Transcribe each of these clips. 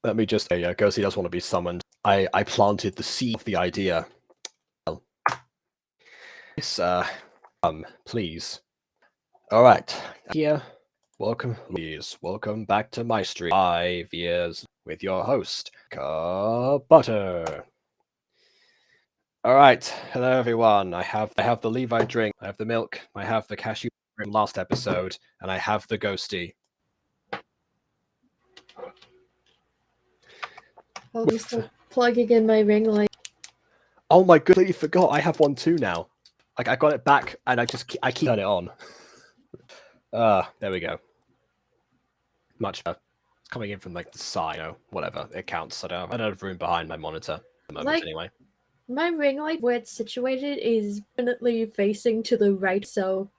Let me just say, Ghosty does want to be summoned. I planted the seed of the idea. Well, yes, please. All right, here. Welcome, please. Welcome back to MyStreet. 5 years with your host, Butter. All right, hello everyone. I have the Levi drink. I have the milk. I have the cashew from last episode, and I have the Ghosty. I'm still plugging in my ring light. Oh my god, you forgot. I have one too now. Like I got it back, and I keep turning it on. There we go. Much better. It's coming in from like the side, whatever. It counts. I don't have room behind my monitor at the moment, anyway. My ring light, where it's situated, is definitely facing to the right, so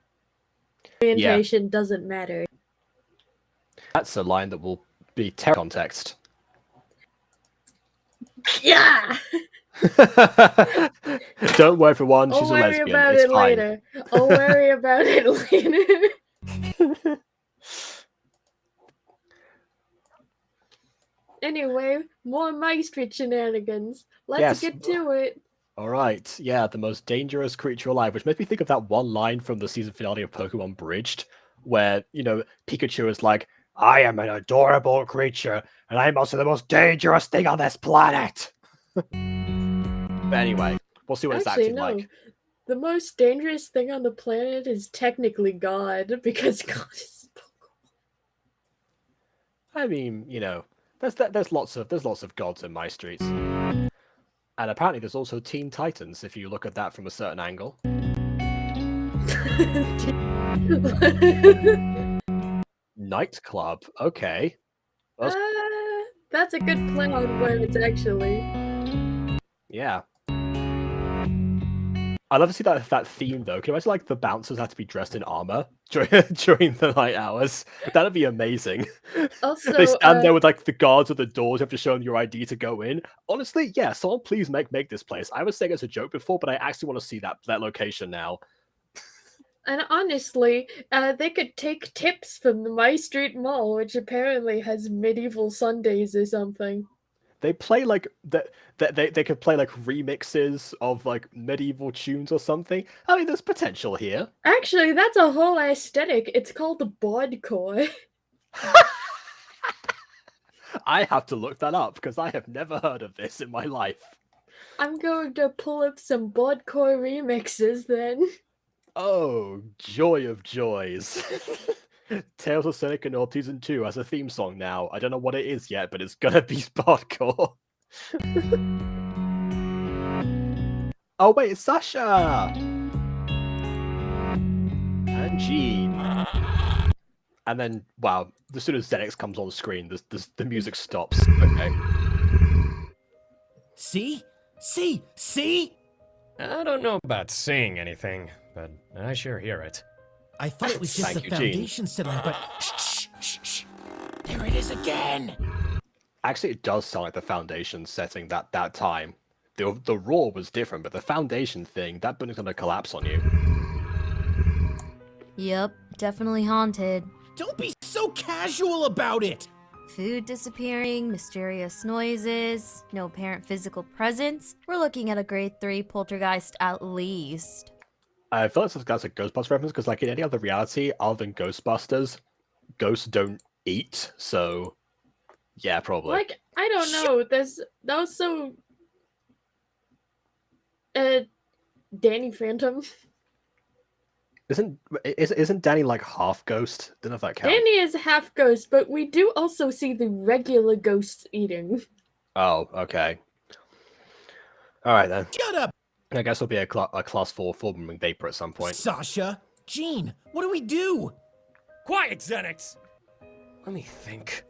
orientation doesn't matter. That's a line that will be terror context. Yeah! Don't worry, everyone. She's a lesbian. It's fine. Later. I'll worry about it later. Anyway, more MyStreet shenanigans. Let's get to it. All right. Yeah, the most dangerous creature alive, which makes me think of that one line from the season finale of Pokémon Bridged, where, Pikachu is like, I am an adorable creature, and I'm also the most dangerous thing on this planet. But anyway, we'll see what it's actually like. The most dangerous thing on the planet is technically God, because God is Pokemon. I mean, there's lots of gods in MyStreet. And apparently there's also Teen Titans, if you look at that from a certain angle. Nightclub, okay. That's a good play on words, actually. Yeah. I'd love to see that theme, though. Can you imagine, the bouncers have to be dressed in armor during the night hours? That'd be amazing. Also, they stand there with, the guards at the doors. You have to show them your ID to go in. Honestly, yeah, someone please make this place. I was saying it's a joke before, but I actually want to see that location now. And honestly, they could take tips from the MyStreet Mall, which apparently has medieval Sundays or something. They play they could play remixes of medieval tunes or something. I mean, there's potential here. Actually, that's a whole aesthetic. It's called the bodcore. I have to look that up because I have never heard of this in my life. I'm going to pull up some bodcore remixes then. Oh, joy of joys. Tales of Sonic and Naughty Season 2 has a theme song now. I don't know what it is yet, but it's gonna be hardcore. Oh wait, it's Sasha! And Jean. And then, wow, as soon as Zenix comes on screen, the music stops. Okay. See? See? I don't know about seeing anything, but I sure hear it. I thought it was just the foundation settling, but shh. There it is again. Actually, it does sound like the foundation setting that time. The roar was different, but the foundation thing, that building's gonna collapse on you. Yep, definitely haunted. Don't be so casual about it! Food disappearing, mysterious noises, no apparent physical presence. We're looking at a grade 3 poltergeist at least. I feel like that's a Ghostbusters reference, because in any other reality other than Ghostbusters, ghosts don't eat, so yeah, probably. I don't know, there's also Danny Phantom. Isn't Danny half ghost? Don't know if that counts. Danny is half ghost, but we do also see the regular ghosts eating. Oh, okay. Alright then. Shut up! I guess it'll be a class 4 full-blooming vapor at some point. Sasha! Jean! What do we do? Quiet, Zenix! Let me think.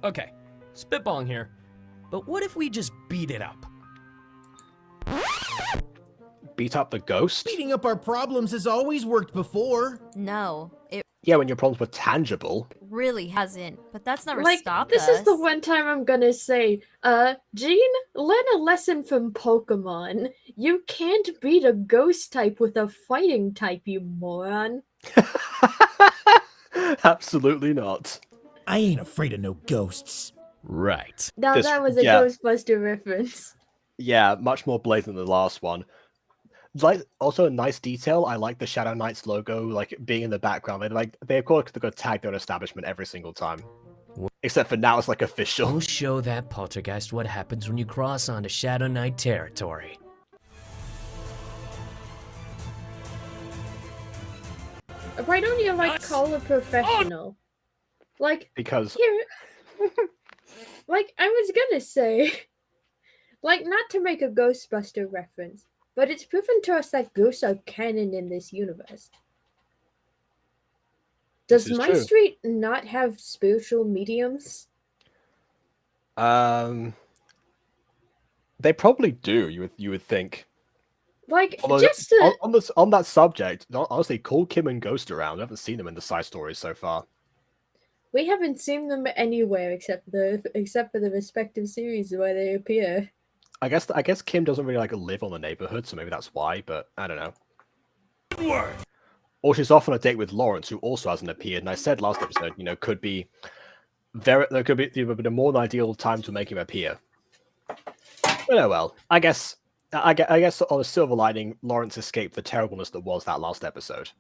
Okay, spitballing here. But what if we just beat it up? Beat up the ghost? Beating up our problems has always worked before. No, it Yeah, when your problems were tangible. really hasn't, but that's never stopped this us. is the one time I'm gonna say, Jean, learn a lesson from Pokemon. You can't beat a ghost type with a fighting type, you moron. Absolutely not. I ain't afraid of no ghosts. Right. Now This- that was a yeah. Ghostbuster reference. Yeah, much more blatant than the last one. Like, also a nice detail. I like the Shadow Knights logo, like being in the background. They of course they're gonna tag their own establishment every single time. Except for now, it's like official. We'll show that poltergeist what happens when you cross onto Shadow Knight territory. Why don't you like Us? call a professional? Like Because here, like I was gonna say, like not to make a Ghostbuster reference, but it's proven to us that ghosts are canon in this universe. Does This is My true. Street not have spiritual mediums? they probably do. You would think. Like Although just to, on that subject, honestly, call Kim and Ghost around. I haven't seen them in the side stories so far. we haven't seen them anywhere except for the respective series where they appear. I guess Kim doesn't really like live on the neighborhood, so maybe that's why. But I don't know. Or she's off on a date with Lawrence, who also hasn't appeared. And I said last episode, there could be a more than ideal time to make him appear. But oh well. I guess on a silver lining, Lawrence escaped the terribleness that was that last episode.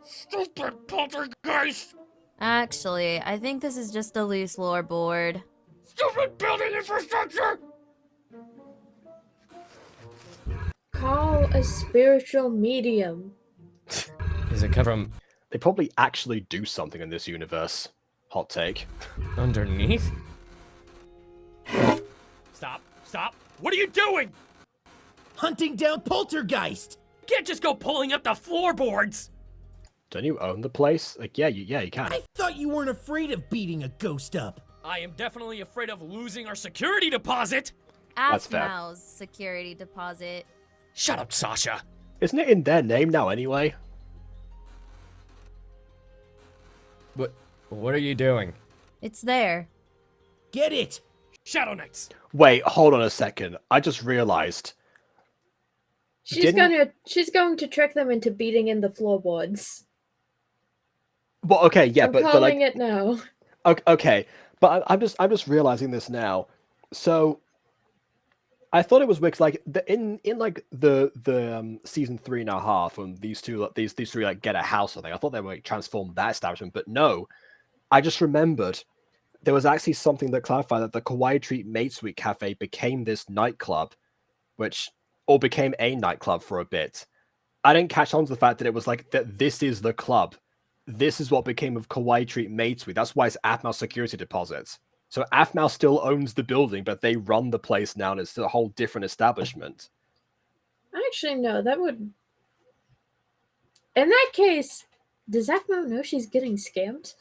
Stupid poltergeist! Actually, I think this is just a loose lore board. Stupid building infrastructure! Call a spiritual medium. Does it come from They probably actually do something in this universe. Hot take. underneath? Stop! Stop! What are you doing? Hunting down poltergeist! You can't just go pulling up the floorboards! Don't you own the place? Like, yeah, you can. I thought you weren't afraid of beating a ghost up. I am definitely afraid of losing our security deposit! That's fair. Aphmau's security deposit. Shut up, Sasha! Isn't it in their name now anyway? What are you doing? It's there. Get it! Shadow Knights! Wait, hold on a second. I just realized. She's going to trick them into beating in the floorboards. Well, okay, yeah, I'm but calling like, it now. okay, but I'm just realizing this now. So, I thought it was weird 'cause, like in the season 3.5 when these three like get a house or something. I thought they would like, transform that establishment, but no. I just remembered there was actually something that clarified that the Kawaii Treat MyStreet Cafe became this nightclub, or became a nightclub for a bit. I didn't catch on to the fact that it was like that. This is the club. This is what became of Kawaii Treat MyStreet. That's why it's Aphmau security deposits. So Aphmau still owns the building, but they run the place now, and it's a whole different establishment. Actually, no, that would. In that case, does Aphmau know she's getting scammed?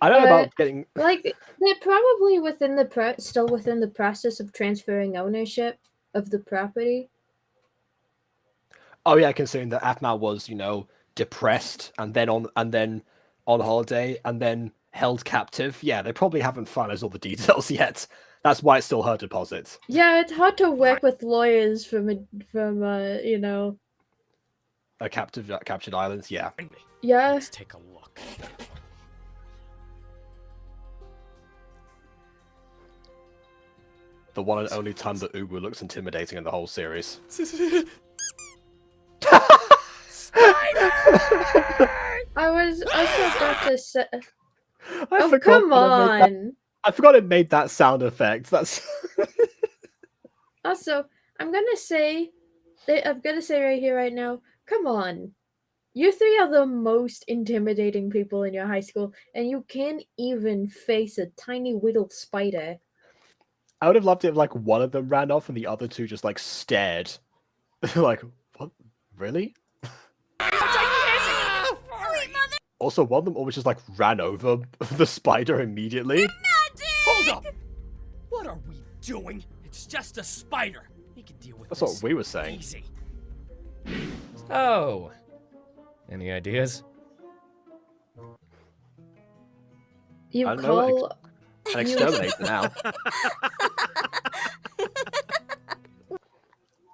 I don't know about getting. Like they're probably still within the process of transferring ownership of the property. Oh yeah, considering that Aphmau was, depressed and then on holiday and then held captive. Yeah, they probably haven't finalized all the details yet. That's why it's still her deposit. Yeah, it's hard to work with lawyers from Captured islands. Yeah. Yeah. Let's take a look. The one and only time that Ubu looks intimidating in the whole series. I was also about to say. I forgot Come that on! I forgot it made that sound effect. That's. Also, I'm gonna say right here, right now. Come on, you three are the most intimidating people in your high school, and you can't even face a tiny whittled spider. I would have loved it if like one of them ran off and the other two just like stared. Like, what? Really? Also, one of them almost just like ran over the spider immediately. Hold up! What are we doing? It's just a spider. We can deal with That's this. what we were saying. Easy. Oh. Any ideas? You I don't know, call. An exterminator now.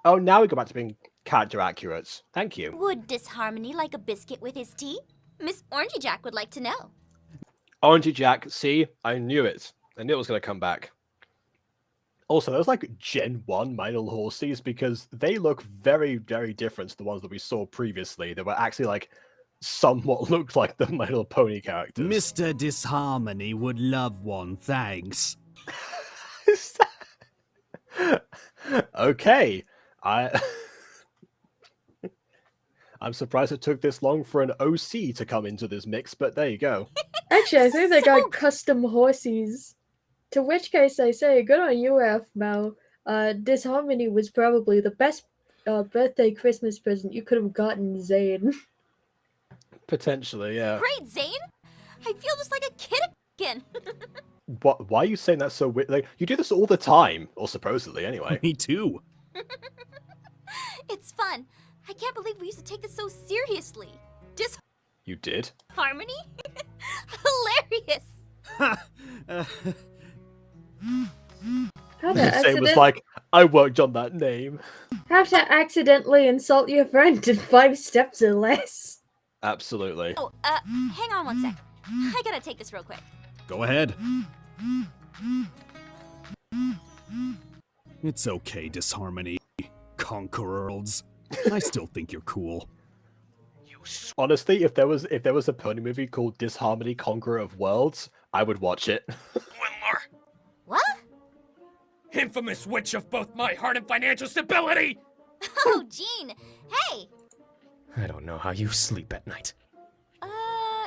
Oh, now we go back to being character accurate. Thank you. Would Disharmony like a biscuit with his tea? Miss Orangey Jack would like to know. Orangey Jack, see? I knew it. I knew it was going to come back. Also, those like Gen 1 My Little Horsies, because they look very, very different to the ones that we saw previously. They were actually like somewhat looked like the My Little Pony characters. Mr. Disharmony would love one, thanks. Okay. I'm surprised it took this long for an OC to come into this mix, but there you go. Actually, I think they got custom horses. To which case I say, good on you, Aphmau. Disharmony was probably the best birthday Christmas present you could have gotten, Zane. Potentially, yeah. Great, Zane! I feel just like a kid again. What? Why are you saying that so weird? Like, you do this all the time, or supposedly, anyway. Me too. It's fun. I can't believe we used to take this so seriously. You did? Harmony? Hilarious! How to Zane was like, I worked on that name. How to accidentally insult your friend in 5 steps or less. Absolutely. Oh, hang on one sec. I gotta take this real quick. Go ahead. It's okay, Disharmony. Conquerors. I still think you're cool. Honestly, if there was a pony movie called Disharmony Conqueror of Worlds, I would watch it. Swindler! What? Infamous witch of both my heart and financial stability! Oh, Gene. Hey! I don't know how you sleep at night.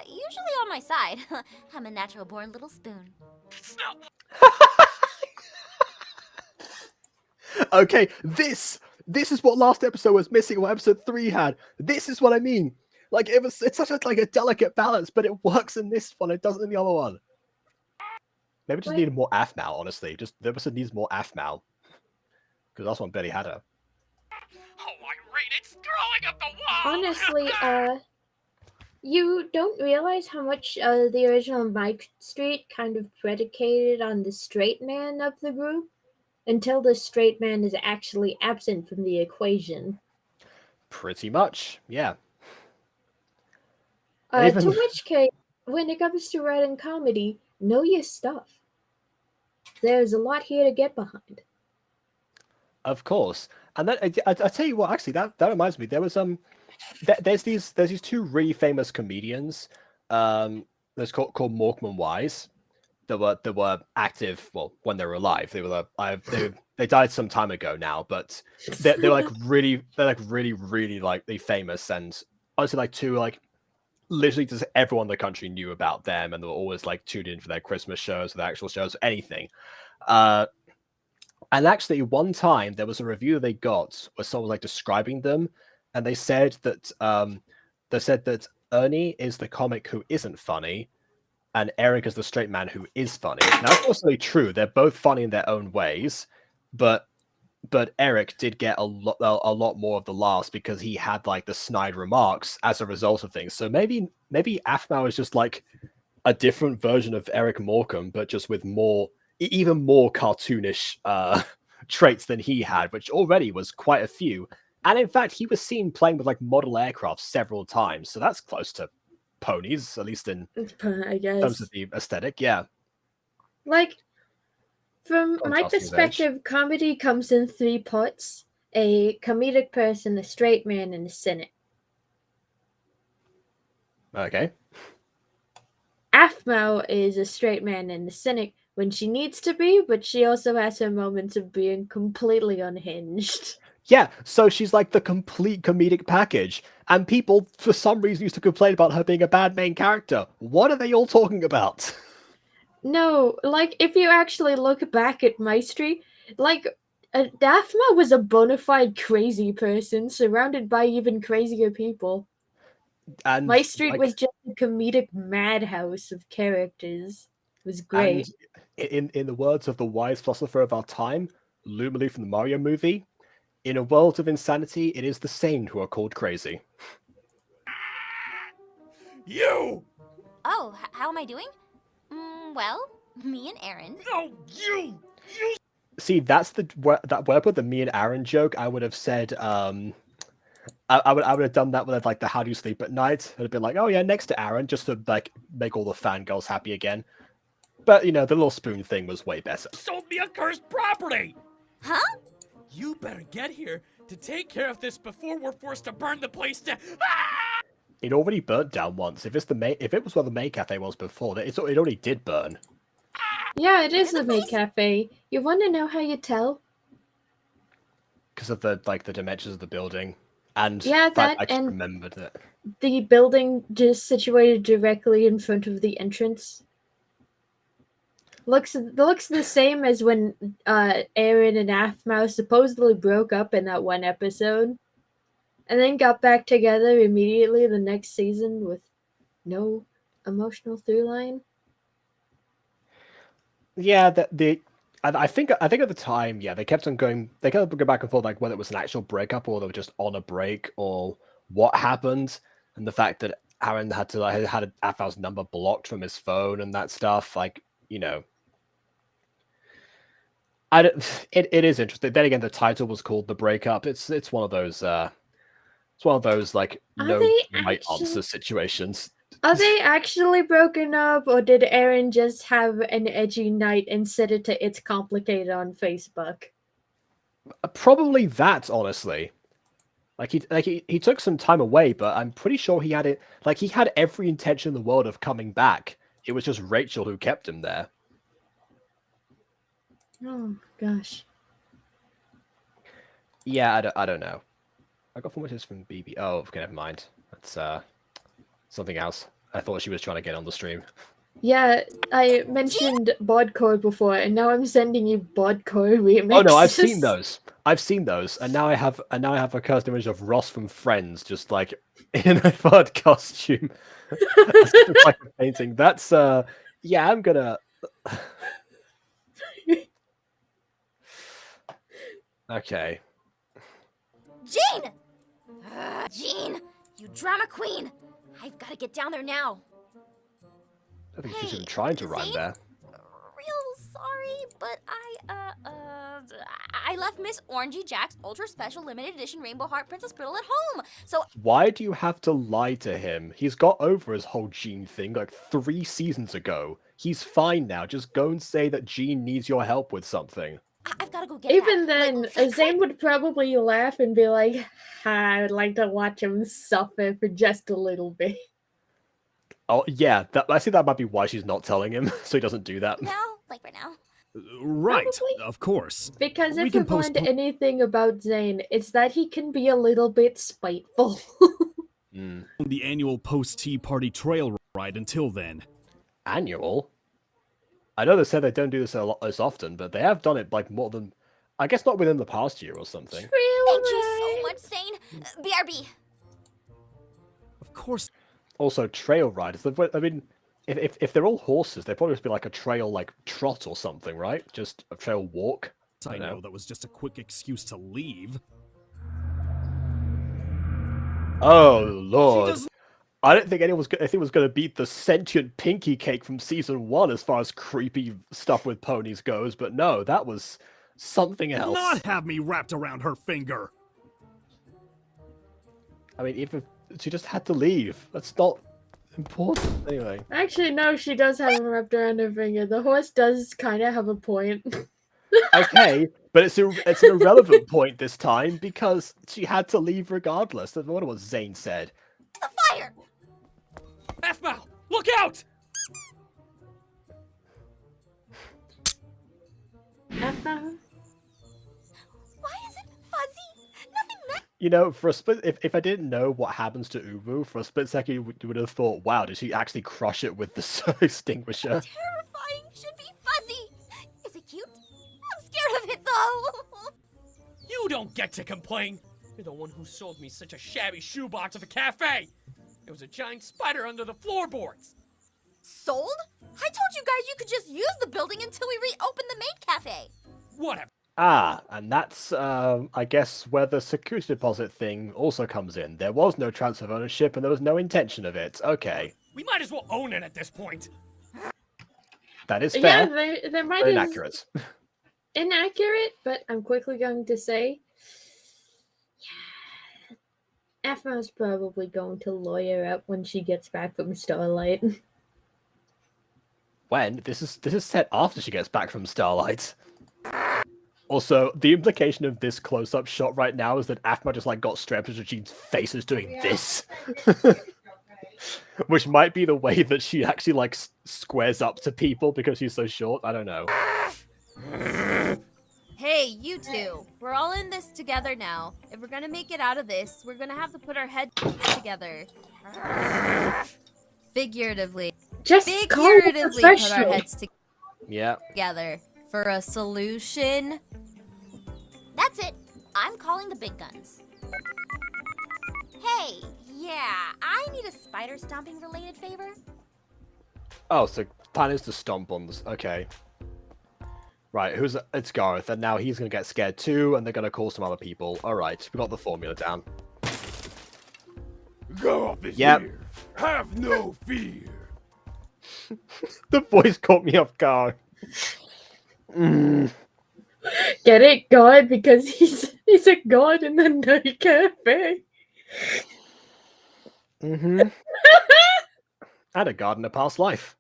Usually on my side. I'm a natural-born little spoon. Okay, this is what last episode was missing, what episode 3 had. This is what I mean. Like, it's such a delicate balance, but it works in this one, it doesn't in the other one. Maybe just needed more Aphmau, honestly. Just the episode needs more Aphmau. Because last one barely had her. Oh, Irene, it's scrolling up the wall! Honestly, you don't realize how much the original MyStreet kind of predicated on the straight man of the group until the straight man is actually absent from the equation. Pretty much, yeah. To which case, when it comes to writing comedy, know your stuff. There's a lot here to get behind. Of course. And then I tell you what, actually, that reminds me. There was there's these 2 really famous comedians. There's called Morecambe Wise. That were active. Well, when they were alive, they died some time ago now. But they're really famous, and honestly, like 2 like literally just everyone in the country knew about them, and they were always like tuned in for their Christmas shows, or their actual shows, or anything. And actually, one time there was a review they got where someone was like describing them, and they said that Ernie is the comic who isn't funny, and Eric is the straight man who is funny. Now, that's also true. They're both funny in their own ways, but Eric did get a lot more of the laughs because he had like the snide remarks as a result of things. So maybe Aphmau is just like a different version of Eric Morecambe, but just with even more cartoonish traits than he had, which already was quite a few. And in fact, he was seen playing with like model aircraft several times, so that's close to ponies, at least in I guess. terms of the aesthetic. Yeah. Like, from my perspective, comedy comes in 3 parts: a comedic person, a straight man, and a cynic. Okay. Aphmau is a straight man and a cynic when she needs to be, but she also has her moments of being completely unhinged. Yeah, so she's like the complete comedic package, and people, for some reason, used to complain about her being a bad main character. What are they all talking about? No, like, if you actually look back at MyStreet, like, Aphmau was a bona fide crazy person, surrounded by even crazier people. And MyStreet was just a comedic madhouse of characters. It was great. And in the words of the wise philosopher of our time, Lumily from the Mario movie, in a world of insanity, it is the sane who are called crazy. You! Oh, how am I doing? Well, me and Aaron. No, you! See, that's that word with the me and Aaron joke. I would have said, I would have done that with like the how do you sleep at night. It'd been like, oh yeah, next to Aaron, just to like make all the fangirls happy again. But you know, the little spoon thing was way better. Sold me a cursed property! Huh? You better get here to take care of this before we're forced to burn the place down. Ah! It already burnt down once. If it was where the main cafe was before, it already did burn. Yeah, it is the maid cafe. You want to know how you tell? Because of the dimensions of the building. And Yeah, that that I just and remembered it. the building just situated directly in front of the entrance. Looks the same as when Aaron and Aphmau supposedly broke up in that one episode, and then got back together immediately the next season with no emotional through line. Yeah, I think at the time, yeah, they kept on going. They kept on going back and forth, like whether it was an actual breakup or they were just on a break or what happened, and the fact that Aaron had Aphmau's number blocked from his phone and that stuff. Like, you know, it is interesting. Then again, the title was called The Breakup. It's one of those like no right answer situations. Are they actually broken up, or did Aaron just have an edgy night and set it to "It's Complicated" on Facebook? Probably that, honestly. Like he took some time away, but I'm pretty sure he had it. Like he had every intention in the world of coming back. It was just Rachel who kept him there. Oh gosh. Yeah, I don't know. I got 4 messages from BB. Oh, okay, never mind. That's something else. I thought she was trying to get on the stream. Yeah, I mentioned Bodcore before, and now I'm sending you Bodcore remixes. Oh no, I've seen those. And now I have a cursed image of Ross from Friends, just like in a bud costume, like a painting. That's yeah, I'm gonna. Okay. Jean! Jean, you drama queen! I've got to get down there now. I think she's even trying to rhyme Zane? there. Real sorry, but I left Miss Orangey Jack's ultra special limited edition Rainbow Heart Princess Brittle at home. So Why do you have to lie to him? He's got over his whole Jean thing like 3 seasons ago. He's fine now. Just go and say that Jean needs your help with something. I've got to go get Even that. then, Zane would probably laugh and be like, I would like to watch him suffer for just a little bit. Oh yeah, I see that might be why she's not telling him, so he doesn't do that. Now, like right now. Right, Probably. of course. Because We if you can find postpone- anything about Zane, it's that he can be a little bit spiteful. The annual post-tea party trail ride until then. Annual? I know they said they don't do this as often, but they have done it like more than, I guess not within the past year or something. Thank you so much, Zane. BRB. Of course. Also, trail riders. I mean, if they're all horses, they'd probably just be like a trail like trot or something, right? Just a trail walk. I know that was just a quick excuse to leave. Oh lord! I don't think anyone was going to beat the sentient pinky cake from season 1 as far as creepy stuff with ponies goes, but no, that was something else. Not have me wrapped around her finger. I mean, even she just had to leave. That's not important anyway. Actually, no, she does have him wrapped around her finger. The horse does kind of have a point. Okay, but it's an irrelevant point this time because she had to leave regardless. That's what Zane said. The fire! Aphmau, look out! Aphmau? Why is it fuzzy? Nothing that. You know, for a split, if I didn't know what happens to Ubu, for a split second you would have thought, wow, did she actually crush it with the extinguisher? Terrifying should be fuzzy. Is it cute? I'm scared of it though. You don't get to complain. You're the one who sold me such a shabby shoebox at the cafe. It was a giant spider under the floorboards. Sold? I told you guys you could just use the building until we reopen the maid cafe. Whatever. Ah, and that's, I guess, where the security deposit thing also comes in. There was no transfer of ownership, and there was no intention of it. Okay. We might as well own it at this point. That is fair. Yeah, they might but have... inaccurate. Inaccurate, but I'm quickly going to say... Aphmau's probably going to lawyer up when she gets back from Starlight. When? This is set after she gets back from Starlight. Also, the implication of this close-up shot right now is that Aphmau just like got strapped to Jean's face is doing this. Which might be the way that she actually like squares up to people because she's so short. I don't know. Hey, you two. We're all in this together now. If we're gonna make it out of this, we're gonna have to put our heads together. Figuratively. Just Figuratively put our heads Yeah. together for a solution. That's it. I'm calling the big guns. Hey, yeah, I need a spider stomping related favor. Oh, so plan is to stomp on this. Okay. Right, it's Gareth, and now he's gonna get scared too, and they're gonna call some other people. Alright, we got the formula down. Gareth is Yep. here. Have no fear. The voice caught me off guard. Get it, God, because he's a god in the night cafe. I had a god in a past life.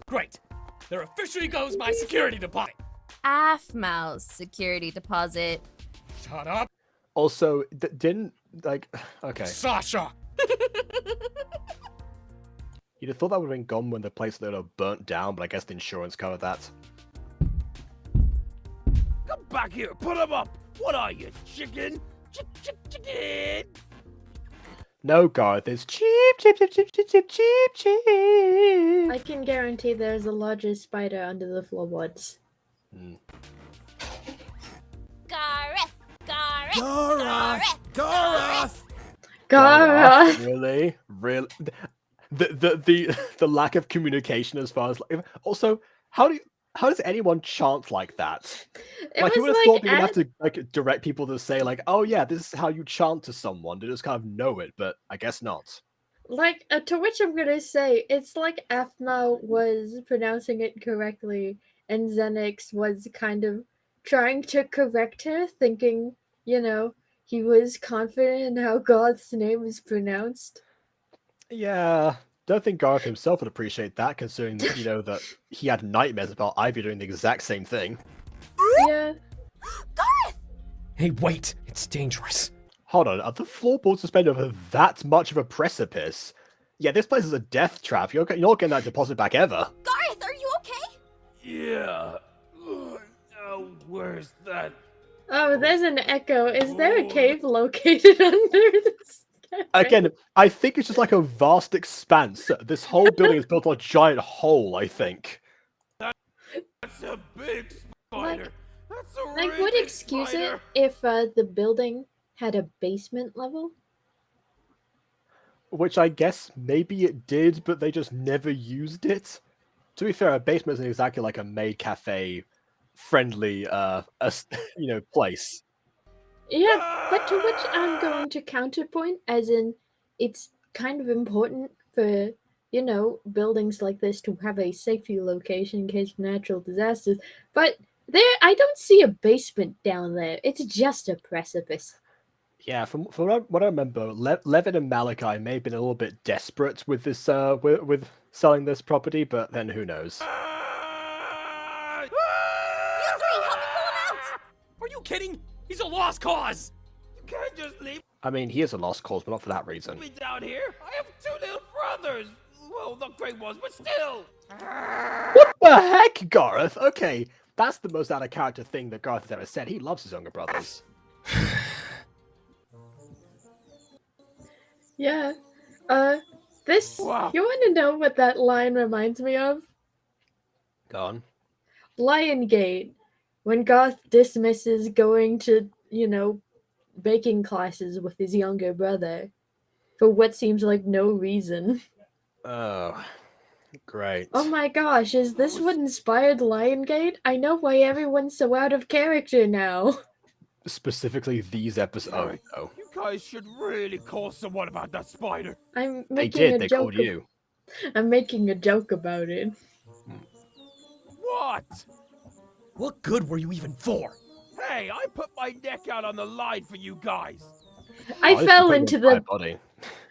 Great. There officially goes my security deposit. Aphmau's security deposit. Shut up, Also, didn't like okay. Sasha. You'd have thought that would have been gone when the place would have burnt down, but I guess the insurance covered that. Come back here. Put him up. What are you, chicken? Chicken. No, Gareth, it's cheap. I can guarantee there's a larger spider under the floorboards. Gareth, Gareth, Gareth! Gareth! Gareth! Really? The lack of communication as far as also how does anyone chant like that? Like you would have thought people have to like direct people to say like, oh yeah, this is how you chant to someone to just kind of know it, but I guess not. Like, to which I'm gonna say, it's like Aphmau was pronouncing it correctly, and Xenix was kind of trying to correct her, thinking, you know, he was confident in how God's name is pronounced. Yeah, don't think Gareth himself would appreciate that, considering that, that he had nightmares about Ivy doing the exact same thing. Yeah. Gareth! Hey, wait! It's dangerous. Hold on, are the floorboards suspended over that much of a precipice? Yeah, this place is a death trap. You're not getting that deposit back ever. Gareth, are you okay? Yeah. Oh, where's that? Oh, there's an echo. Is there a cave located under this? Again, I think it's just like a vast expanse. This whole building is built on a giant hole, I think. That's a big spider. That's a I really would big excuse spider. it if the building had a basement level. Which I guess maybe it did, but they just never used it. To be fair, a basement isn't exactly like a maid cafe friendly place. Yeah, but to which I'm going to counterpoint, as in, it's kind of important for, buildings like this to have a safety location in case of natural disasters. But I don't see a basement down there. It's just a precipice. Yeah, from what I remember, Levin and Malachi may have been a little bit desperate with this with selling this property, but then who knows? You three, help me pull him out! Are you kidding? He's a lost cause. You can't just leave I mean, he is a lost cause, but not for that reason. me down here. I have two little brothers. Well, not great ones, but still. What the heck, Gareth? Okay, that's the most out of character thing that Gareth has ever said. He loves his younger brothers. Yeah. Wow. You want to know what that line reminds me of? Go on. Lion Gate. When Garth dismisses going to, baking classes with his younger brother. For what seems like no reason. Oh, great. Oh my gosh, is this what inspired Lion Gate? I know why everyone's so out of character now. Specifically these episodes. Oh, You guys should really call someone about that spider. I'm they making did. a They joke. called you. I'm making a joke about it. What? What good were you even for? Hey, I put my neck out on the line for you guys. I this fell is into my the body.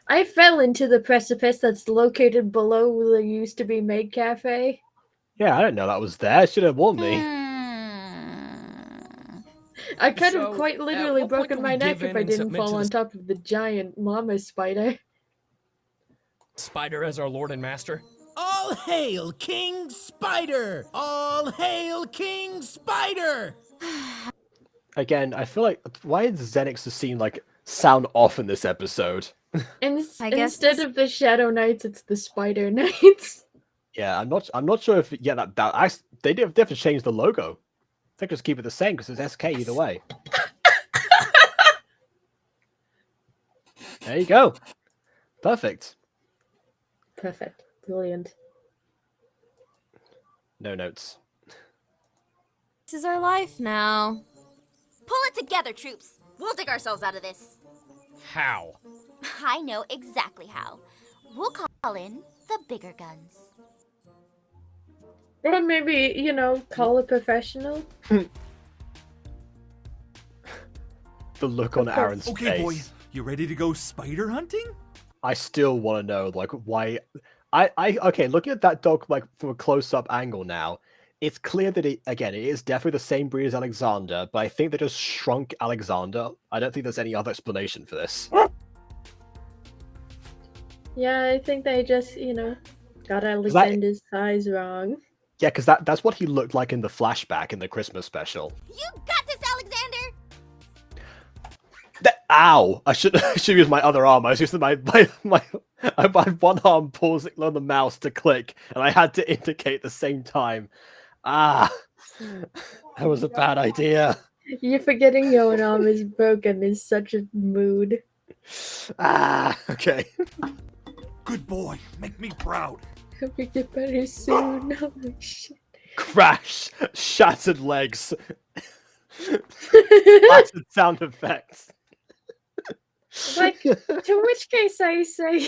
I fell into the precipice that's located below the used to be Maid Cafe. Yeah, I didn't know that was there. Should have warned me. I could So, have quite at literally what point broken do my we neck give if in I and didn't submit fall to on the top of the giant mama spider. spider as our lord and master? All hail King Spider! All hail King Spider! Again, I feel like why is Xenix's scene like sound off in this episode? I guess Instead this- of the Shadow Knights, it's the Spider Knights. Yeah, I'm not sure if they did have to change the logo. I think just keep it the same because it's SK either way. There you go. Perfect. Perfect. Brilliant. No notes. This is our life now. Pull it together, troops. We'll dig ourselves out of this. How? I know exactly how. We'll call in the bigger guns. Or maybe, call a professional. The look on Of course. Aaron's Okay, face. boy, you ready to go spider hunting? I still want to know, like, why. Okay, looking at that dog, like, from a close-up angle now, it's clear that it is definitely the same breed as Alexander, but I think they just shrunk Alexander. I don't think there's any other explanation for this. Yeah, I think they just, got Alexander's size wrong. Yeah, because that's what he looked like in the flashback in the Christmas special. You got this, Alexander! Ow! I should use my other arm. I was using my I had one arm pausing on the mouse to click, and I had to indicate at the same time. Ah, that was a bad idea. You're forgetting your arm is broken is such a mood. Ah, okay. Good boy, make me proud. Hope you get better soon. Holy shit. Crash, shattered legs, blasted sound effects. Like, to which case I say,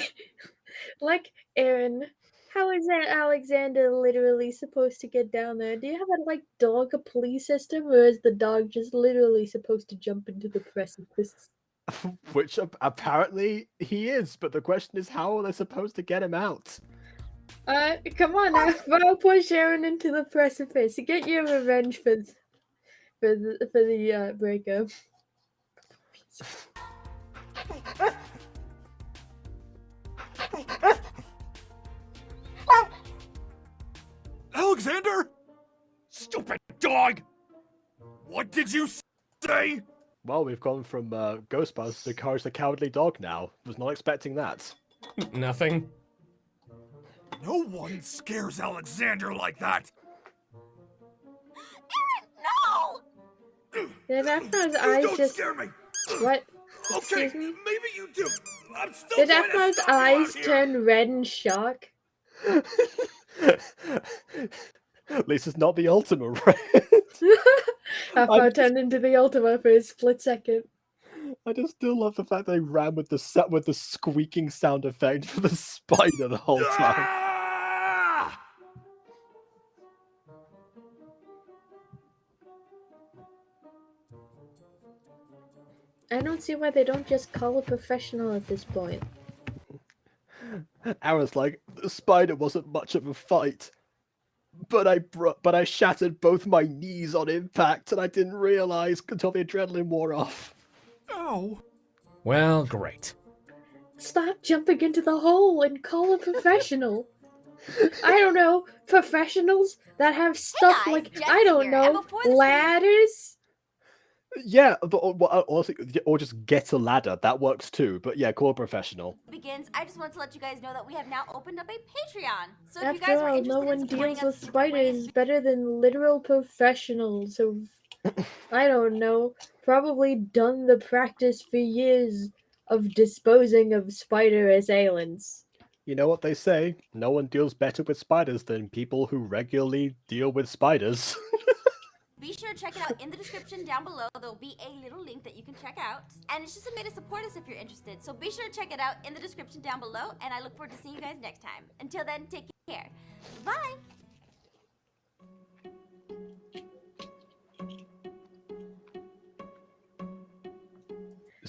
like, Aaron, how is that Alexander literally supposed to get down there? Do you have a, like, dog police system, or is the dog just literally supposed to jump into the precipice? Which apparently he is, but the question is, how are they supposed to get him out? Come on, Aphmau, push Aaron into the precipice. Get your revenge for the breakup. Alexander? Stupid dog! What did you say? Well, we've gone from Ghostbusters to Courage the Cowardly Dog now. Was not expecting that. Nothing. No one scares Alexander like that. No! Did Aphmau's You eyes don't just... scare me. What? Okay, Excuse me? maybe you do. I'm still Did trying to Aphmau's stop you out eyes here. turn red in shock? At least it's not the Ultima Red. Aphmau turned into the Ultima for a split second. I just still love the fact they ran with the squeaking sound effect for the spider the whole time. Ah! I don't see why they don't just call a professional at this point. Aaron's like, the spider wasn't much of a fight, but I shattered both my knees on impact, and I didn't realize until the adrenaline wore off. Oh. Well, great. Stop jumping into the hole and call a professional. I don't know, professionals that have stuff guys, like, Jesse I don't here, and know, before the stream- ladders? Yeah, or just get a ladder. That works too. But yeah, call a professional. Begins, I just want to let you guys know that we have now opened up a Patreon. So if you After guys are all, interested no one in supporting deals us with in different ways, spiders better than literal professionals who've, I don't know, probably done the practice for years of disposing of spider assailants. You know what they say? No one deals better with spiders than people who regularly deal with spiders. be sure to check it out in the description down below. There'll be a little link that you can check out. And it's just a way to support us if you're interested. So be sure to check it out in the description down below. And I look forward to seeing you guys next time. Until then, take care. Bye!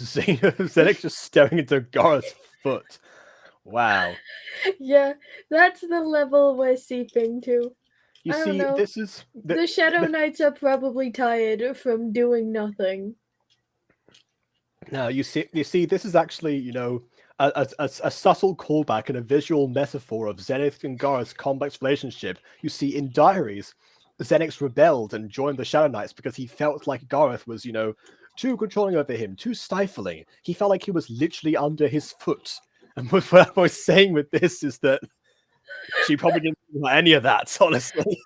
scene of Zenix just staring into Gareth's foot. Wow. Yeah, that's the level we're seeping to. You I don't see, know. this is The Shadow Knights are probably tired from doing nothing. No, you see, this is actually, you know, a subtle callback and a visual metaphor of Zenith and Gareth's complex relationship. You see, in diaries, Zenix rebelled and joined the Shadow Knights because he felt like Gareth was, you know, too controlling over him, too stifling. He felt like he was literally under his foot. And what I was saying with this is that she probably didn't think about any of that, honestly.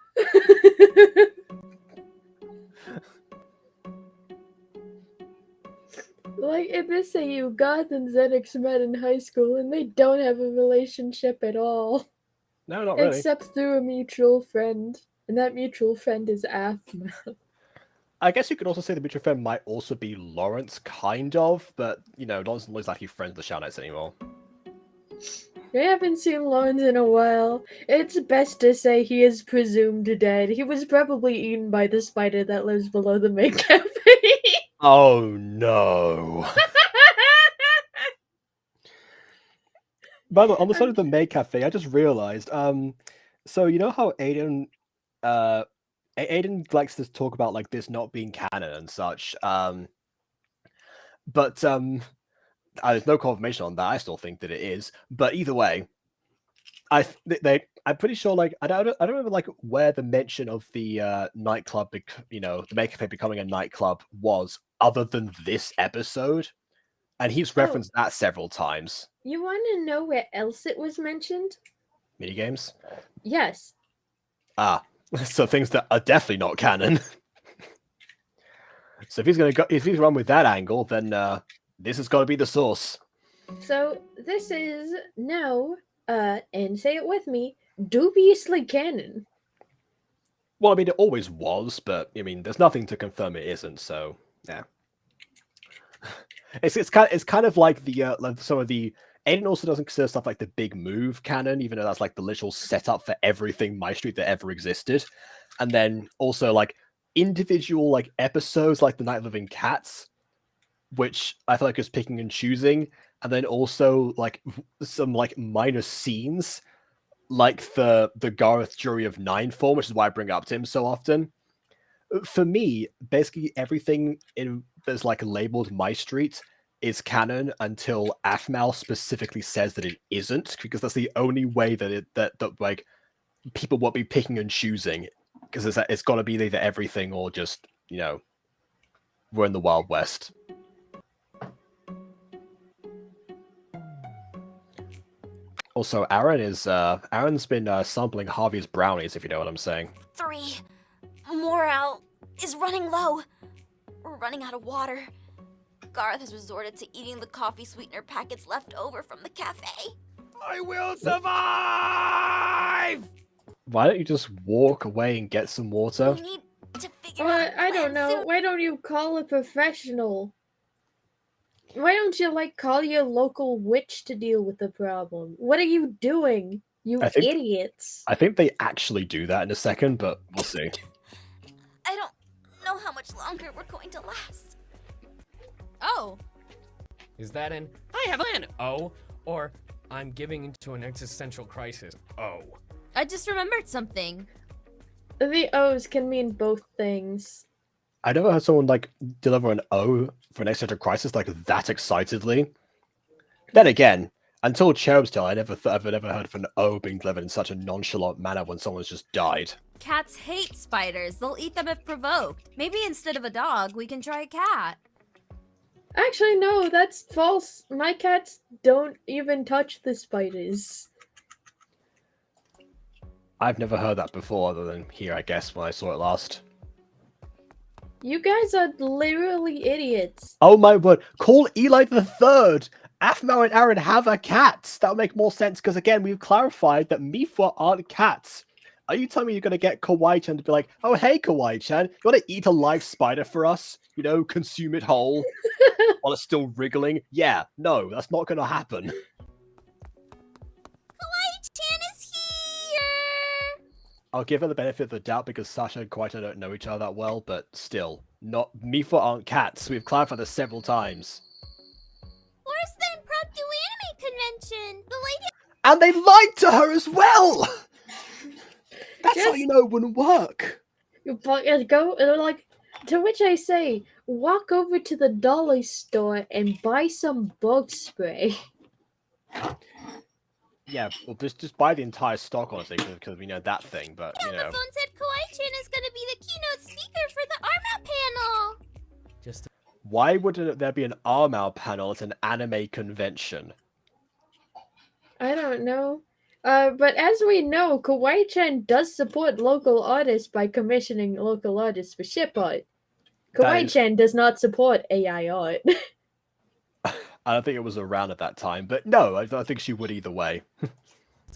Like, in this AU, Garth and Zenix met in high school, and they don't have a relationship at all. No, not really. Except through a mutual friend. And that mutual friend is Aphmau. I guess you could also say the mutual friend might also be Lawrence, kind of, but, you know, Lawrence looks like he's friends with the Shadow Knights anymore. We haven't seen Lawrence in a while. It's best to say he is presumed dead. He was probably eaten by the spider that lives below the main cafe. Oh no. By the way, on the side of the maid cafe, I just realized, so you know how Aiden likes to talk about like this not being canon and such, but there's no confirmation on that. I still think that it is, but either way, I'm pretty sure, like, I don't remember like where the mention of the nightclub, you know, the maid cafe becoming a nightclub was, other than this episode, and he's referenced that several times. You want to know where else it was mentioned? Minigames? Yes. Ah, so things that are definitely not canon. So if he's run with that angle, then this has got to be the source. So this is now, and say it with me, dubiously canon. Well, I mean, it always was, but I mean, there's nothing to confirm it isn't. So yeah, it's kind of like the like some of the Aiden also doesn't consider stuff like the big move canon, even though that's like the literal setup for everything MyStreet that ever existed. And then also like individual like episodes like the Night of Living Cats, which I feel like is picking and choosing, and then also like some like minor scenes like the Gareth Jury of 9 form, which is why I bring up to him so often. For me, basically everything in that's like labeled MyStreet is canon until Aphmau specifically says that it isn't, because that's the only way that that like people won't be picking and choosing, because it's got to be either everything or just, you know, we're in the Wild West. Also, Aaron's been sampling Harvey's brownies, if you know what I'm saying. 3. Morale is running low. We're running out of water. Garth has resorted to eating the coffee sweetener packets left over from the cafe. I will survive! Why don't you just walk away and get some water? We need to figure out a I don't plan know. soon. Why don't you call a professional? Why don't you, like, call your local witch to deal with the problem? What are you doing, you idiots? I think they actually do that in a second, but we'll see. I don't know how much longer we're going to last. Oh. Is that an I have an O, or I'm giving into an existential crisis? Oh. I just remembered something. The O's can mean both things. I never heard someone like deliver an O for an existential crisis like that excitedly. Then again, until Cherub's Tale, I've never heard of an O being delivered in such a nonchalant manner when someone's just died. Cats hate spiders. They'll eat them if provoked. Maybe instead of a dog, we can try a cat. Actually, no, that's false. My cats don't even touch the spiders. I've never heard that before, other than here, I guess, when I saw it last. You guys are literally idiots. Oh my word! Call Eli the Third. Aphmau and Aaron have a cat. That'll make more sense because again, we've clarified that Mifwa aren't cats. Are you telling me you're gonna get Kawaii-chan to be like, "Oh hey, Kawaii-chan, you wanna eat a live spider for us? You know, consume it whole while it's still wriggling?" Yeah, no, that's not gonna happen. Kawaii-chan is here! I'll give her the benefit of the doubt because Sasha and Kawaii-chan don't know each other that well, but still, not Mifwa aren't cats. We've clarified this several times. convention. The lady. And they lied to her as well! That's how Just- you know it wouldn't work. But go like, to which I say, walk over to the dollar store and buy some bug spray. Yeah, well, just buy the entire stock, honestly, because we know that thing, but, you The know. phone said Kawaii-chan is gonna be the keynote speaker for the Aphmau panel. Just Why would there be an Aphmau panel at an anime convention? I don't know. But as we know, Kawaii-chan does support local artists by commissioning local artists for ship art. Kawaii-chan does not support AI art. I don't think it was around at that time, but no, I think she would either way.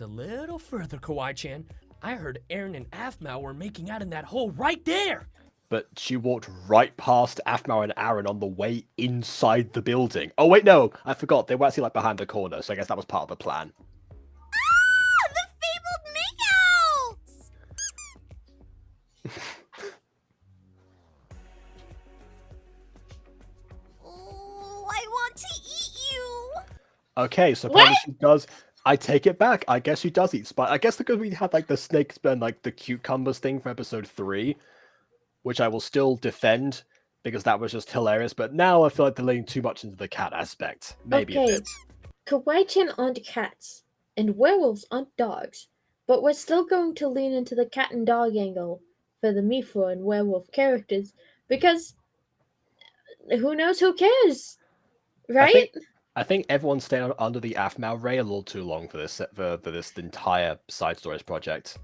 a little further, Kawaii-chan. I heard Aaron and Aphmau were making out in that hole right there. But she walked right past Aphmau and Aaron on the way inside the building. Oh wait, no, I forgot. They were actually like behind the corner, so I guess that was part of the plan. Ah, the fabled makeouts! Oh, I want to eat you. Okay, so apparently she does. I take it back. I guess she does eat spider. I guess because we had like the snakes and like the cucumbers thing for episode 3, which I will still defend because that was just hilarious. But now I feel like they're leaning too much into the cat aspect. Maybe a Okay. bit. Kawaii-chan aren't cats, and werewolves aren't dogs, but we're still going to lean into the cat and dog angle for the Mifo and werewolf characters, because who knows, who cares? Right? I think everyone's staying under the Aphmau ray a little too long for this entire side stories project.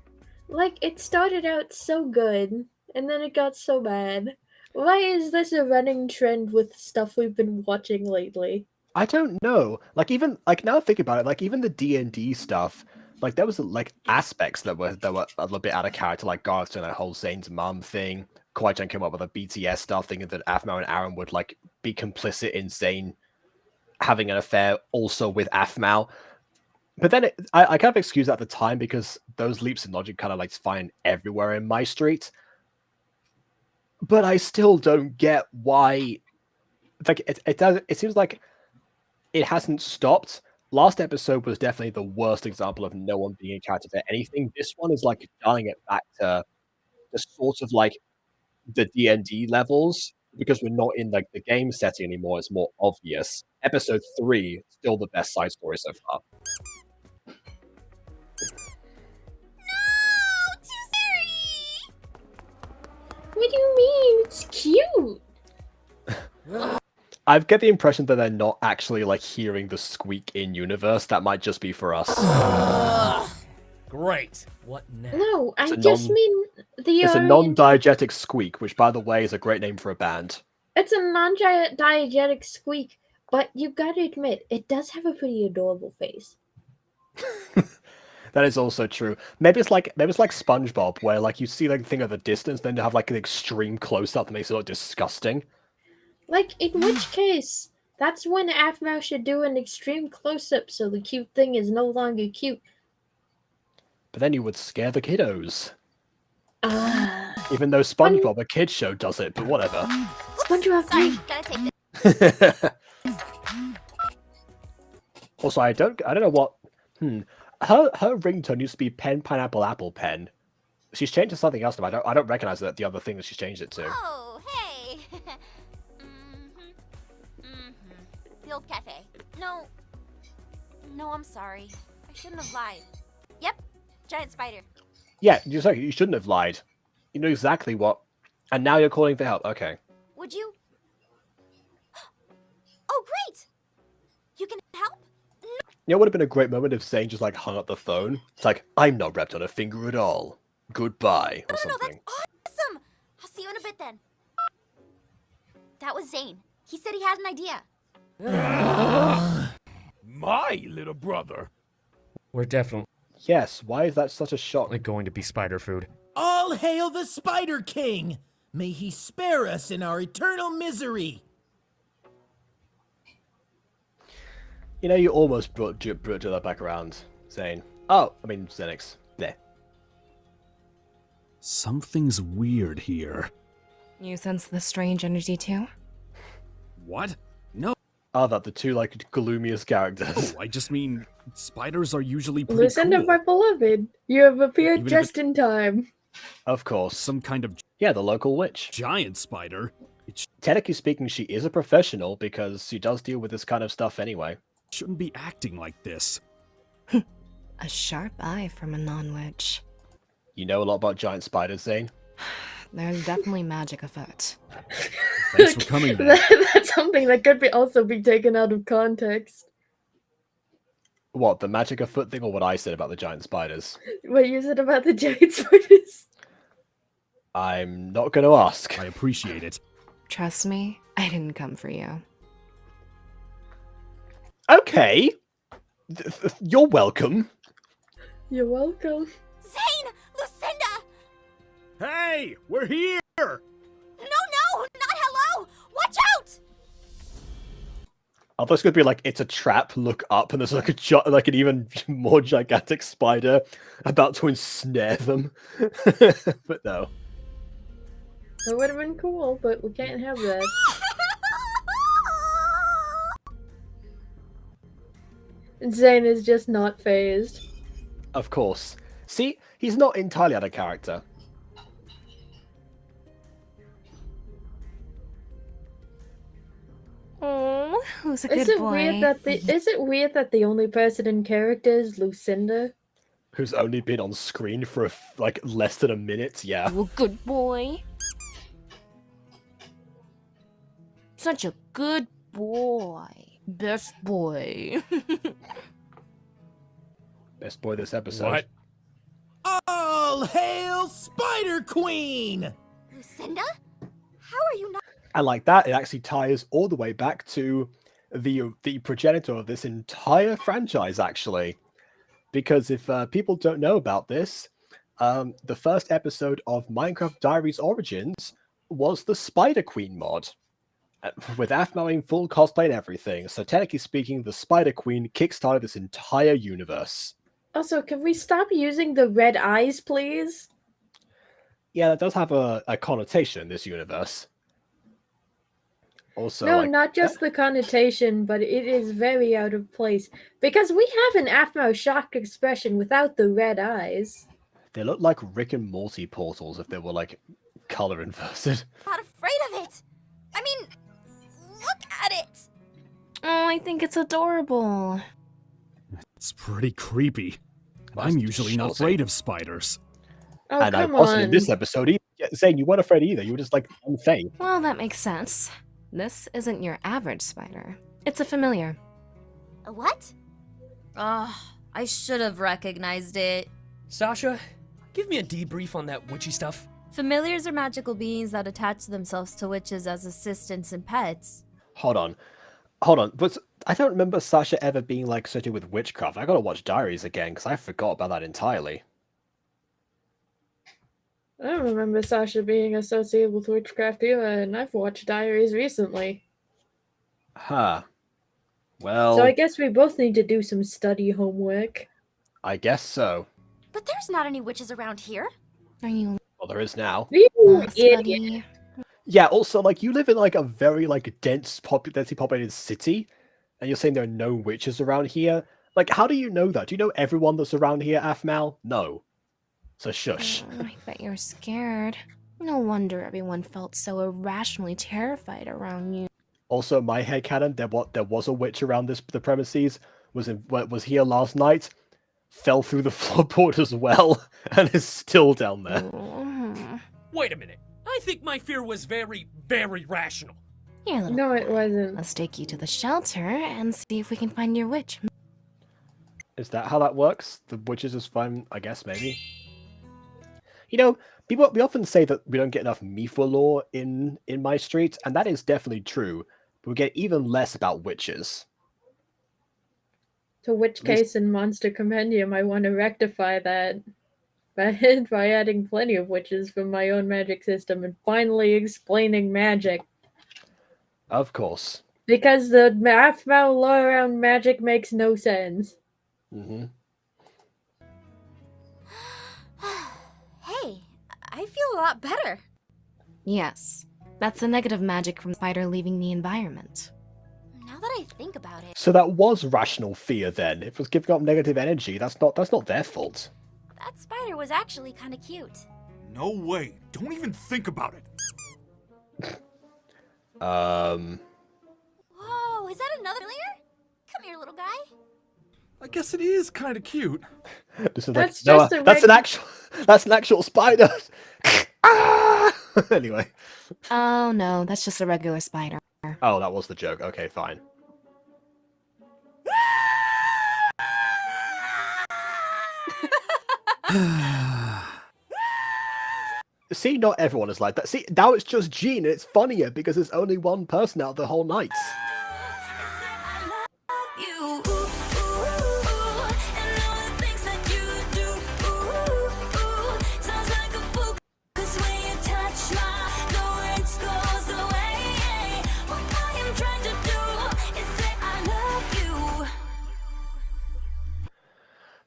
Like, it started out so good, and then it got so bad. Why is this a running trend with stuff we've been watching lately? I don't know. Like even like now I think about it, like even the D&D stuff, like there was like aspects that were a little bit out of character, like Garth doing that whole Zane's mum thing. Kawaii-chan came up with a BTS stuff, thinking that Aphmau and Aaron would like be complicit in Zane having an affair also with Aphmau. But then I kind of excuse that at the time because those leaps in logic kind of like find everywhere in MyStreet. But I still don't get why. Like it seems like it hasn't stopped. Last episode was definitely the worst example of no one being a character for anything. This one is like dialing it back to the sort of like the D&D levels because we're not in like the game setting anymore. It's more obvious. Episode 3 still the best side story so far. No, too scary. What do you mean? It's cute! I get the impression that they're not actually like hearing the squeak in universe. That might just be for us. Great. What now? No, I It's a just mean the It's a orient- non-diegetic squeak, which by the way is a great name for a band. It's a non-diegetic squeak, but you gotta admit, it does have a pretty adorable face. That is also true. Maybe it's like SpongeBob, where like you see like the thing at the distance, then you have like an extreme close-up that makes it look disgusting. Like, in which case, that's when Aphmau should do an extreme close-up so the cute thing is no longer cute. But then you would scare the kiddos. Ah. Even though SpongeBob, a kid's show, does it, but whatever. SpongeBob, Sorry, gotta take this. Also, I don't know what. Her ringtone used to be pen pineapple apple pen. She's changed to something else now. I don't recognize that the other thing that she's changed it to. Oh, hey. The old cafe. No, I'm sorry. I shouldn't have lied. Yep, giant spider. Yeah, you shouldn't have lied. You know exactly what. And now you're calling for help. Okay. Would you? Oh, great! You can help? You know, it would have been a great moment if Zane just like hung up the phone. It's like, I'm not wrapped on a finger at all. Goodbye, or No, something. that's awesome! I'll see you in a bit then. That was Zane. He said he had an idea. My little brother. We're definitely Yes, why is that such a shock? going to be spider food. All hail the Spider King! May he spare us in our eternal misery! You know, you almost brought that back around, Zane. Oh, I mean, Zenix. There. Something's weird here. You sense the strange energy too? What? No. are that the two like gloomiest characters? Oh, I just mean, spiders are usually pretty Lucinda, cool. my beloved, you have appeared Even if just in time. Of course. Some kind of Yeah, the local witch. giant spider. It Technically speaking, she is a professional because she does deal with this kind of stuff anyway. shouldn't be acting like this. A sharp eye from a non-witch. You know a lot about giant spiders, Zane? There's definitely magic afoot. Thanks for coming back. That's something that could also be taken out of context. What, the magic afoot thing or what I said about the giant spiders? What you said about the giant spiders? I'm not going to ask. I appreciate it. Trust me, I didn't come for you. Okay. You're welcome. You're welcome. Zane! Lucinda! Hey, we're here! No, not hello! Watch out! I thought it was going to be like, it's a trap, look up, and there's like like an even more gigantic spider about to ensnare them. But no. That would have been cool, but we can't have that. And Zane is just not phased. Of course. See, he's not entirely out of character. Oh, who's a Is good it boy? weird that the only person in character is Lucinda? Who's only been on screen for like less than a minute, yeah. You a good boy. Such a good boy. Best boy. Best boy this episode. What? All hail Spider Queen! Lucinda? How are you not? And like that, it actually ties all the way back to the progenitor of this entire franchise, actually. Because if people don't know about this, the first episode of Minecraft Diaries Origins was the Spider Queen mod. With Aphmau in full cosplay and everything. So technically speaking, the Spider Queen kickstarted this entire universe. Also, can we stop using the red eyes, please? Yeah, that does have a connotation in this universe. Also, No, like, not just the connotation, but it is very out of place. Because we have an Aphmau shocked expression without the red eyes. they look like Rick and Morty portals if they were like color inverted. Not afraid of it! I mean, look at it! Oh, I think it's adorable. It's pretty creepy. I'm usually not disgusting. afraid of spiders. Oh, And I come wasn't on. in this episode either. Yeah, Zane, you weren't afraid either. You were just like unfazed. Well, that makes sense. This isn't your average spider. It's a familiar. A what? Ugh, I should have recognized it. Sasha, give me a debrief on that witchy stuff. Familiars are magical beings that attach themselves to witches as assistants and pets. Hold on. But I don't remember Sasha ever being like associated with witchcraft. I gotta watch Diaries again because I forgot about that entirely. I don't remember Sasha being associated with witchcraft either, and I've watched Diaries recently. Huh. Well, So I guess we both need to do some study homework. I guess so. But there's not any witches around here. Are you Well, there is now. You lost, idiot. buddy? Yeah, also, like, you live in, like, a very, like, densely populated city, and you're saying there are no witches around here? Like, how do you know that? Do you know everyone that's around here, Aphmau? No. So shush. Oh, I bet you're scared. No wonder everyone felt so irrationally terrified around you. Also, my headcanon, there was a witch around the premises, was here last night, fell through the floorboard as well, and is still down there. Oh, Wait a minute. I think my fear was very, very rational. here, little No, it boy. wasn't. Let's take you to the shelter and see if we can find your witch. Is that how that works? The witches is fun, I guess, maybe? You know, we often say that we don't get enough Mifa lore in MyStreet, and that is definitely true, but we get even less about witches. To which At least- case in Monster Compendium I want to rectify that by adding plenty of witches from my own magic system and finally explaining magic. Of course. Because the Aphmau lore around magic makes no sense. Hmm. Hey, I feel a lot better. Yes, that's the negative magic from spider leaving the environment. Now that I think about it, So that was rational fear then. If it was giving up negative energy, that's not their fault. that spider was actually kind of cute. No way. Don't even think about it. Whoa, is that another familiar? Come here, little guy. I guess it is kind of cute. This is That's like, just no, a that's an actual spider. Ah! Anyway. Oh no, that's just a regular spider. Oh, that was the joke. Okay, fine. See, not everyone is like that. See, now it's just Gene, and it's funnier because there's only one person out the whole night.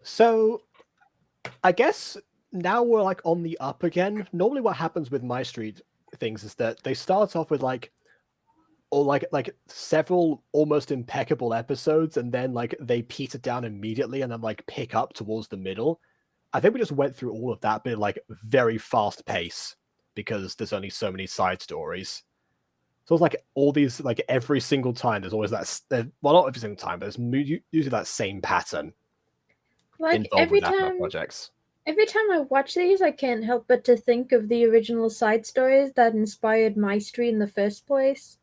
So, I guess now we're like on the up again. Normally what happens with MyStreet things is that they start off with like several almost impeccable episodes, and then like they peter down immediately and then like pick up towards the middle. I think we just went through all of that, but like very fast pace because there's only so many side stories. So it's like all these, like every single time there's always that, well, not every single time, but there's usually that same pattern Like involved every with Aphmau time, projects. every time I watch these, I can't help but to think of the original side stories that inspired MyStreet in the first place.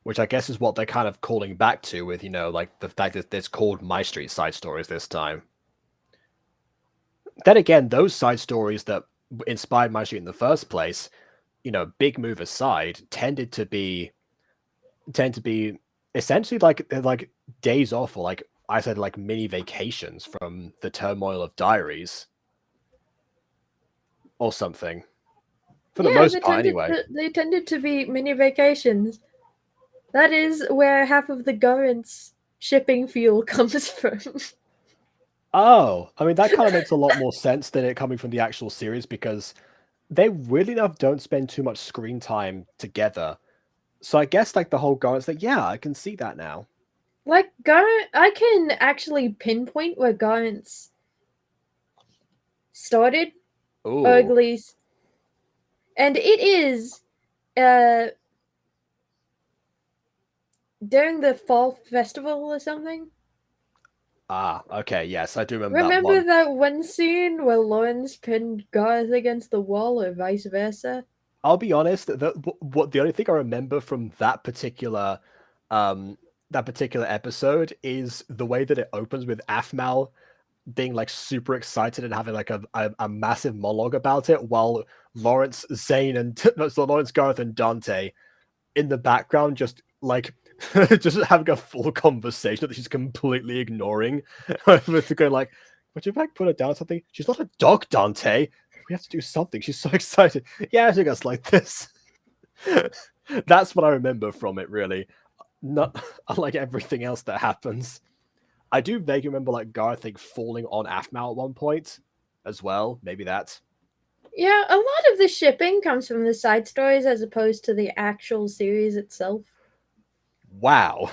Which I guess is what they're kind of calling back to with, you know, like the fact that it's called MyStreet side stories this time. Then again, those side stories that inspired MyStreet in the first place, you know, big move aside, tend to be essentially like days off, or like I said, like mini vacations from the turmoil of diaries or something. For the most part, anyway. They tended to be mini vacations. That is where half of the Gurrent's shipping fuel comes from. Oh, I mean, that kind of makes a lot more sense than it coming from the actual series, because they really enough don't spend too much screen time together. So I guess like the whole Garrent's like, yeah, I can see that now. Like Garrent, I can actually pinpoint where Garrent's started, Ooh. or at least, and it is during the fall festival or something. Ah, okay, yes, I do remember Remember that that one scene where Lawrence pinned Garth against the wall, or vice versa? I'll be honest, the only thing I remember from that particular episode is the way that it opens with Aphmau being like super excited and having like a massive monologue about it, while Lawrence, Zane, and so Lawrence, Garth, and Dante in the background just like just having a full conversation that she's completely ignoring. With going like, would you like put her down or something? She's not a dog, Dante. We have to do something. She's so excited. Yeah, she goes like this. That's what I remember from it, really. Not unlike everything else that happens. I do vaguely remember like Garth falling on Aphmau at one point as well. Maybe that. Yeah, a lot of the shipping comes from the side stories as opposed to the actual series itself. Wow.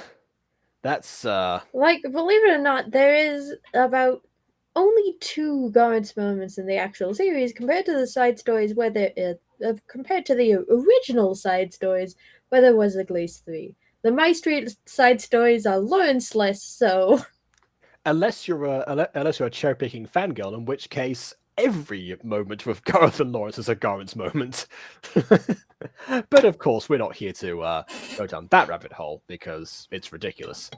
That's like, believe it or not, there is about only 2 Garrent's moments in the actual series compared to the side stories where there compared to the original side stories where there was at least 3. The MyStreet side stories are Lawrence less so. Unless you're a cherry-picking fangirl, in which case every moment with Garth and Lawrence is a Garrent's moment. But of course, we're not here to go down that rabbit hole because it's ridiculous.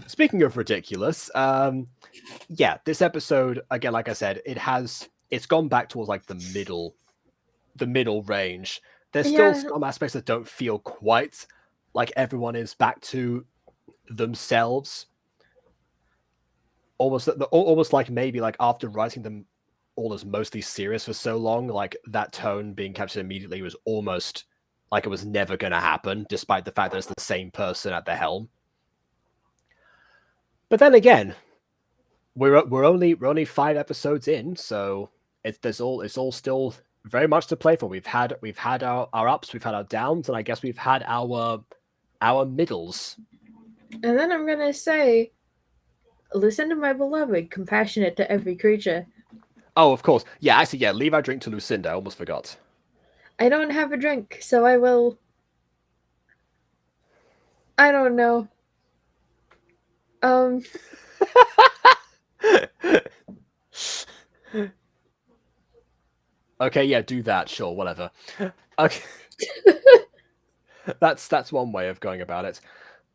Speaking of ridiculous, yeah, this episode, again, like I said, it's gone back towards like the middle range. There's still some aspects that don't feel quite like everyone is back to themselves. Almost like maybe like after writing them all as mostly serious for so long, like that tone being captured immediately was almost like it was never going to happen, despite the fact that it's the same person at the helm. But then again, we're only 5 episodes in, so it's all still very much to play for. We've had our ups, we've had our downs, and I guess we've had our our middles. And then I'm gonna say, listen to my beloved, compassionate to every creature. Oh, of course. Yeah, actually, yeah, leave our drink to Lucinda. I almost forgot. I don't have a drink, so I will... I don't know. Okay, yeah, do that. Sure, whatever. Okay. That's one way of going about it.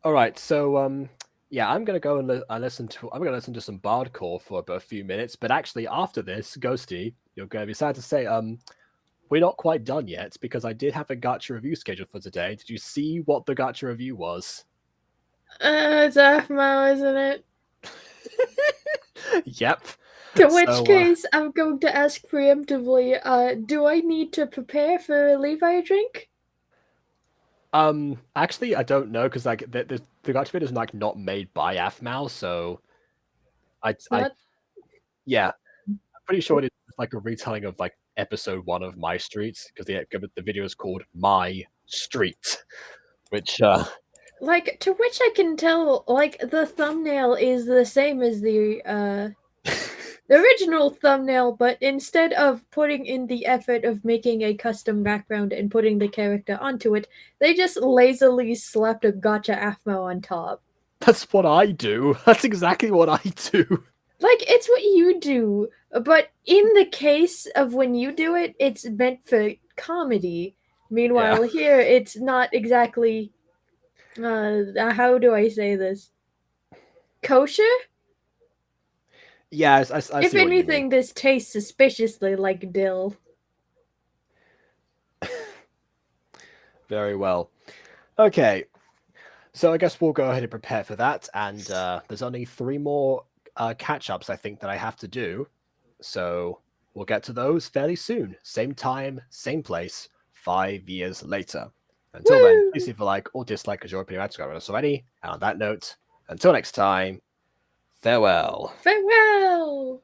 All right, so yeah, I'm gonna go and listen to some bardcore for a few minutes. But actually, after this, Ghosty, you're gonna be sad to say, we're not quite done yet because I did have a gacha review scheduled for today. Did you see what the gacha review was? It's Aphmau, isn't it? Yep. To which case, I'm going to ask preemptively, do I need to prepare for a Levi drink? Actually, I don't know because like the gacha video is like not made by Aphmau, so yeah, I'm pretty sure it is like a retelling of like episode 1 of MyStreet because the video is called MyStreet, which Like, to which I can tell, like, the thumbnail is the same as the original thumbnail, but instead of putting in the effort of making a custom background and putting the character onto it, they just lazily slapped a gotcha Aphmau on top. That's what I do. That's exactly what I do. Like, it's what you do, but in the case of when you do it, it's meant for comedy. Meanwhile, here, it's not exactly... how do I say this? Kosher? Yeah, I see If what anything, you mean. this tastes suspiciously like dill. Very well. Okay, so I guess we'll go ahead and prepare for that. And there's only 3 more catch-ups, I think, that I have to do. So we'll get to those fairly soon. Same time, same place, 5 years later. Until then, please leave a like or dislike because your opinion has got us already. And on that note, until next time, farewell. Farewell!